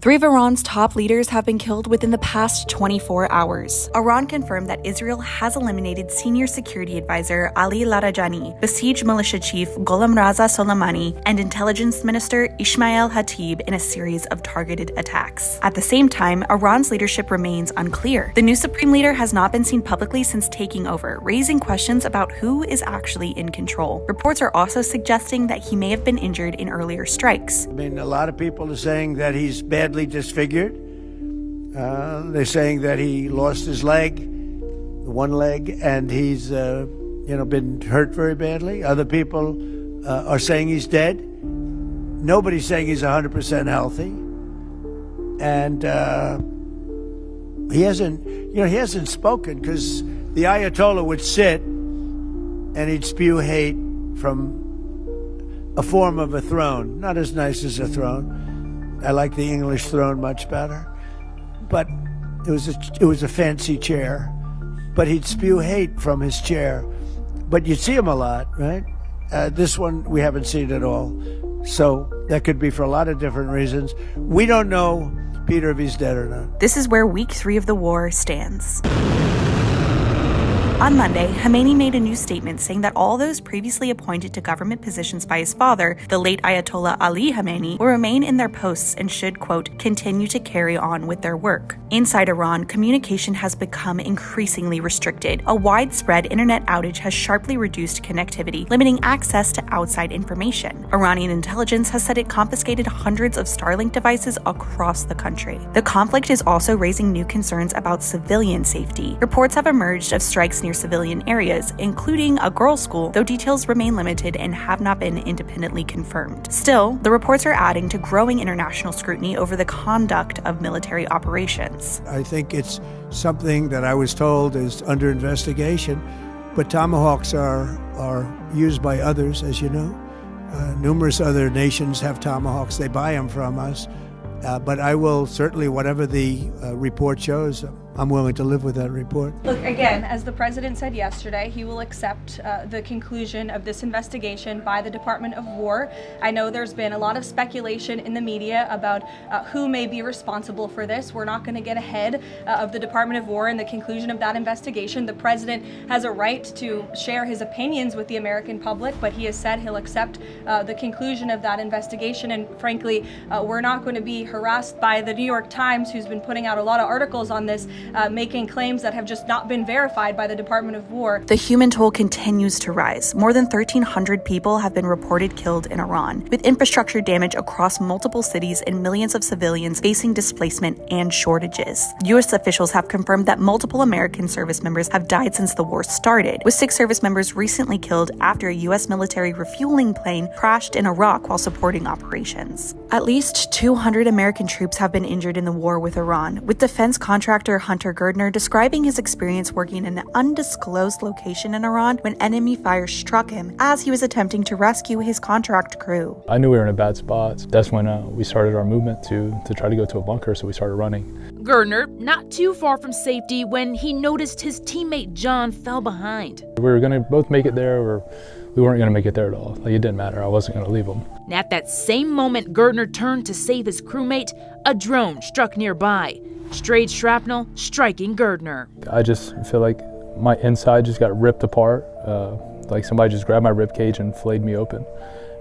3 of Iran's top leaders have been killed within the past 24 hours. Iran confirmed that Israel has eliminated senior security advisor Ali Larijani, besieged militia chief Gholam Raza Soleimani, and intelligence minister Ismail Hatib in a series of targeted attacks. At the same time, Iran's leadership remains unclear. The new supreme leader has not been seen publicly since taking over, raising questions about who is actually in control. Reports are also suggesting that he may have been injured in earlier strikes. I mean, a lot of people are saying that he's badly disfigured. They're saying that he lost his leg, one leg, and he's been hurt very badly. Other people are saying he's dead. Nobody's saying he's 100% healthy, and he hasn't spoken because the Ayatollah would sit and he'd spew hate from a form of a throne, not as nice as a throne. I like the English throne much better, but it was a fancy chair. But he'd spew hate from his chair. But you'd see him a lot, right? This one we haven't seen at all. So that could be for a lot of different reasons. We don't know, Peter, if he's dead or not. This is where week 3 of the war stands. On Monday, Khamenei made a new statement saying that all those previously appointed to government positions by his father, the late Ayatollah Ali Khamenei, will remain in their posts and should, quote, continue to carry on with their work. Inside Iran, communication has become increasingly restricted. A widespread internet outage has sharply reduced connectivity, limiting access to outside information. Iranian intelligence has said it confiscated hundreds of Starlink devices across the country. The conflict is also raising new concerns about civilian safety. Reports have emerged of strikes near civilian areas, including a girls' school, though details remain limited and have not been independently confirmed. Still, the reports are adding to growing international scrutiny over the conduct of military operations. I think it's something that I was told is under investigation, but Tomahawks are used by others, as you know. Numerous other nations have Tomahawks. They buy them from us. But I will certainly, whatever the report shows, I'm willing to live with that report. Look, again, as the president said yesterday, he will accept the conclusion of this investigation by the Department of War. I know there's been a lot of speculation in the media about who may be responsible for this. We're not going to get ahead of the Department of War and the conclusion of that investigation. The president has a right to share his opinions with the American public, but he has said he'll accept the conclusion of that investigation. And frankly, we're not going to be harassed by the New York Times, who's been putting out a lot of articles on this, making claims that have just not been verified by the Department of War. The human toll continues to rise. More than 1,300 people have been reported killed in Iran, with infrastructure damage across multiple cities and millions of civilians facing displacement and shortages. U.S. officials have confirmed that multiple American service members have died since the war started, with 6 service members recently killed after a U.S. military refueling plane crashed in Iraq while supporting operations. At least 200 American troops have been injured in the war with Iran, with defense contractor Hunter Gardner describing his experience working in an undisclosed location in Iran when enemy fire struck him as he was attempting to rescue his contract crew. I knew we were in a bad spot. That's when we started our movement to try to go to a bunker, so we started running. Gardner, not too far from safety when he noticed his teammate John fell behind. We were going to both make it there, or we weren't going to make it there at all. Like, it didn't matter. I wasn't going to leave him. And at that same moment Gardner turned to save his crewmate, a drone struck nearby. Straight shrapnel striking Gardner. I just feel like my inside just got ripped apart. Like somebody just grabbed my rib cage and flayed me open.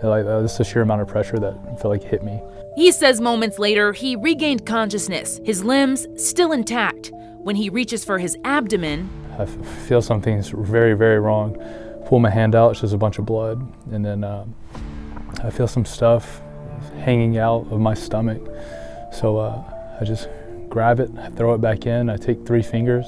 And this is the sheer amount of pressure that I feel like hit me. He says moments later he regained consciousness, his limbs still intact. When he reaches for his abdomen, I feel something's very, very wrong. Pull my hand out, it's just a bunch of blood. And then I feel some stuff hanging out of my stomach. So I just grab it, I throw it back in, I take 3 fingers,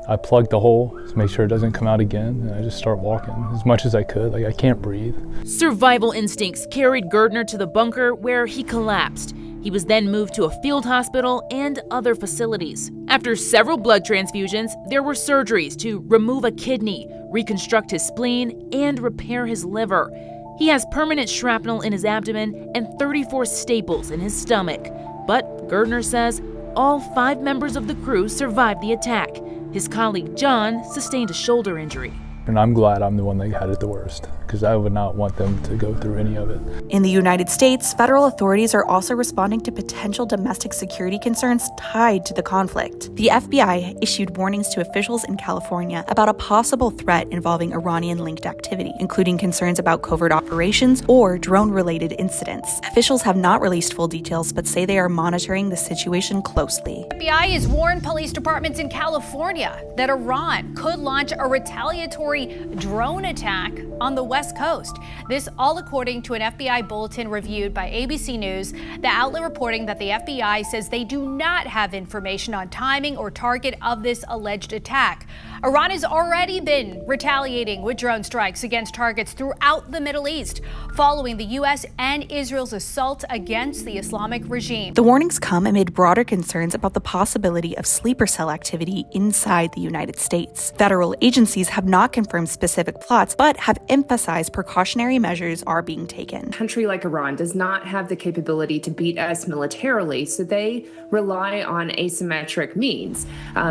I plug the hole to make sure it doesn't come out again, and I just start walking as much as I could. Like, I can't breathe. Survival instincts carried Gardner to the bunker where he collapsed. He was then moved to a field hospital and other facilities. After several blood transfusions, there were surgeries to remove a kidney, reconstruct his spleen, and repair his liver. He has permanent shrapnel in his abdomen and 34 staples in his stomach. But Gardner says all 5 members of the crew survived the attack. His colleague John sustained a shoulder injury. And I'm glad I'm the one that had it the worst. because I would not want them to go through any of it. In the United States, federal authorities are also responding to potential domestic security concerns tied to the conflict. The FBI issued warnings to officials in California about a possible threat involving Iranian-linked activity, including concerns about covert operations or drone-related incidents. Officials have not released full details, but say they are monitoring the situation closely. The FBI has warned police departments in California that Iran could launch a retaliatory drone attack on the West Coast. This all according to an FBI bulletin reviewed by ABC News, the outlet reporting that the FBI says they do not have information on timing or target of this alleged attack. Iran has already been retaliating with drone strikes against targets throughout the Middle East, following the U.S. and Israel's assault against the Islamic regime. The warnings come amid broader concerns about the possibility of sleeper cell activity inside the United States. Federal agencies have not confirmed specific plots, but have emphasized precautionary measures are being taken. A country like Iran does not have the capability to beat us militarily, so they rely on asymmetric means.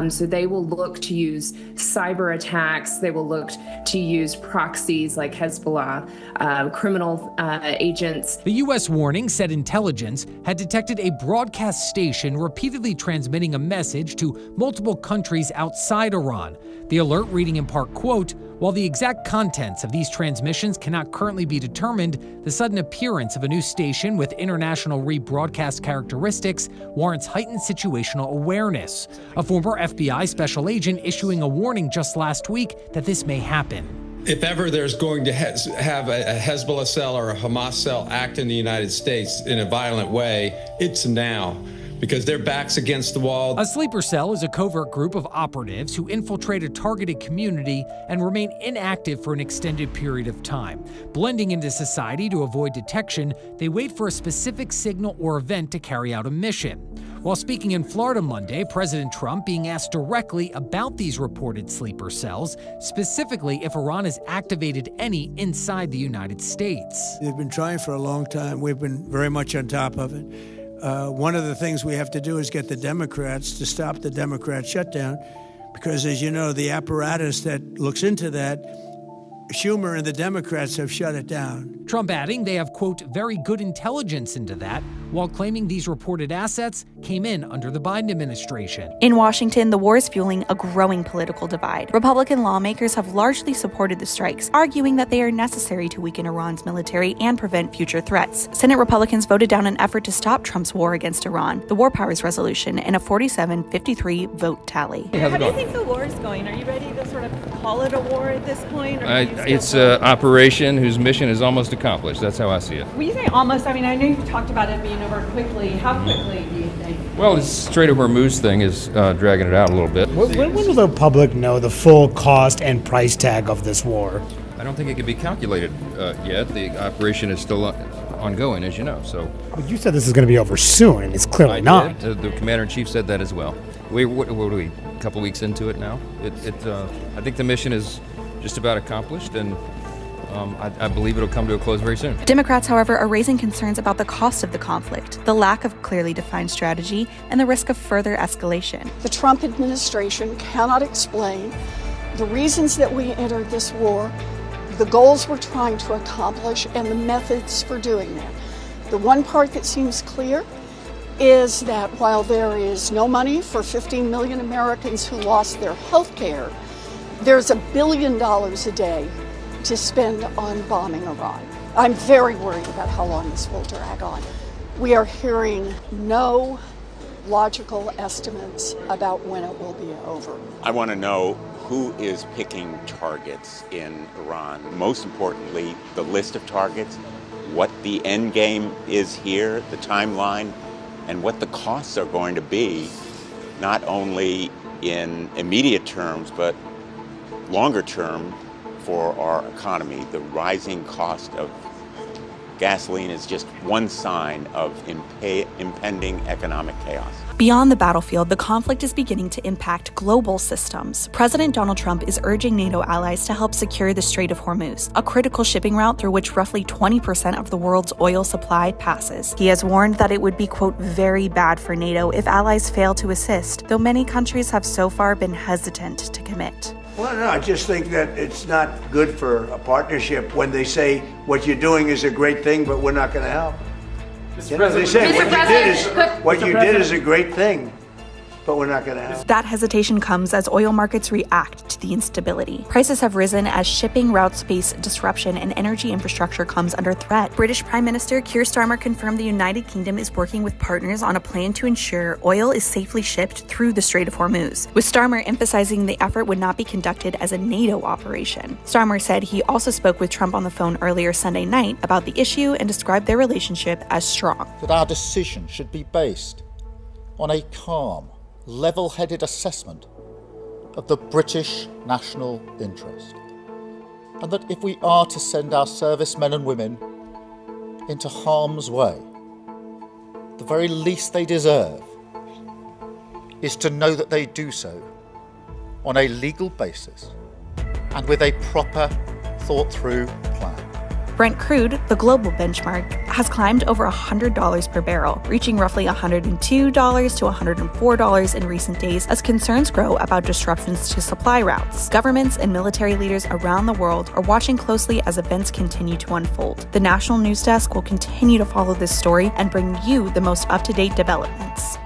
So they will look to use cyber attacks, they will look to use proxies like Hezbollah, criminal agents. The U.S. warning said intelligence had detected a broadcast station repeatedly transmitting a message to multiple countries outside Iran. The alert reading in part, quote, "While the exact contents of these transmissions cannot currently be determined, the sudden appearance of a new station with international rebroadcast characteristics warrants heightened situational awareness." A former FBI special agent issuing a warning just last week that this may happen. If ever there's going to have a Hezbollah cell or a Hamas cell act in the United States in a violent way, it's now, because their back's against the wall. A sleeper cell is a covert group of operatives who infiltrate a targeted community and remain inactive for an extended period of time. Blending into society to avoid detection, they wait for a specific signal or event to carry out a mission. While speaking in Florida Monday, President Trump being asked directly about these reported sleeper cells, specifically if Iran has activated any inside the United States. They've been trying for a long time. We've been very much on top of it. One of the things we have to do is get the Democrats to stop the Democrat shutdown, because, as you know, the apparatus that looks into that, Schumer and the Democrats have shut it down. Trump adding they have, quote, very good intelligence into that, while claiming these reported assets came in under the Biden administration. In Washington, the war is fueling a growing political divide. Republican lawmakers have largely supported the strikes, arguing that they are necessary to weaken Iran's military and prevent future threats. Senate Republicans voted down an effort to stop Trump's war against Iran, the War Powers Resolution, in a 47-53 vote tally. How do you think the war is going? Are you ready to sort of call it a war at this point? It's an operation whose mission is almost accomplished. That's how I see it. When you say almost, I mean, I know you've talked about it being over quickly. How quickly do you think? Well, this Strait of Hormuz thing is dragging it out a little bit. When will the public know the full cost and price tag of this war? I don't think it can be calculated yet. The operation is still ongoing, as you know. But you said this is going to be over soon, and it's clearly not. The commander-in-chief said that as well. What are we, a couple weeks into it now? I think the mission is just about accomplished, and I believe it'll come to a close very soon. Democrats, however, are raising concerns about the cost of the conflict, the lack of clearly defined strategy, and the risk of further escalation. The Trump administration cannot explain the reasons that we entered this war, the goals we're trying to accomplish, and the methods for doing that. The one part that seems clear is that while there is no money for 15 million Americans who lost their health care, there's $1 billion a day to spend on bombing Iran. I'm very worried about how long this will drag on. We are hearing no logical estimates about when it will be over. I want to know who is picking targets in Iran. Most importantly, the list of targets, what the end game is here, the timeline, and what the costs are going to be, not only in immediate terms, but longer term for our economy. The rising cost of gasoline is just one sign of impending economic chaos. Beyond the battlefield, the conflict is beginning to impact global systems. President Donald Trump is urging NATO allies to help secure the Strait of Hormuz, a critical shipping route through which roughly 20% of the world's oil supply passes. He has warned that it would be, quote, very bad for NATO if allies fail to assist, though many countries have so far been hesitant to commit. Well, no, I just think that it's not good for a partnership when they say what you're doing is a great thing, but we're not going to help. You know, they say what you did is a great thing, but we're not going to help. That hesitation comes as oil markets react to the instability. Prices have risen as shipping routes face disruption and energy infrastructure comes under threat. British Prime Minister Keir Starmer confirmed the United Kingdom is working with partners on a plan to ensure oil is safely shipped through the Strait of Hormuz, with Starmer emphasizing the effort would not be conducted as a NATO operation. Starmer said he also spoke with Trump on the phone earlier Sunday night about the issue and described their relationship as strong. That our decision should be based on a calm, level-headed assessment of the British national interest, and that if we are to send our servicemen and women into harm's way, the very least they deserve is to know that they do so on a legal basis and with a proper, thought-through plan. Brent crude, the global benchmark, has climbed over $100 per barrel, reaching roughly $102 to $104 in recent days as concerns grow about disruptions to supply routes. Governments and military leaders around the world are watching closely as events continue to unfold. The National News Desk will continue to follow this story and bring you the most up-to-date developments.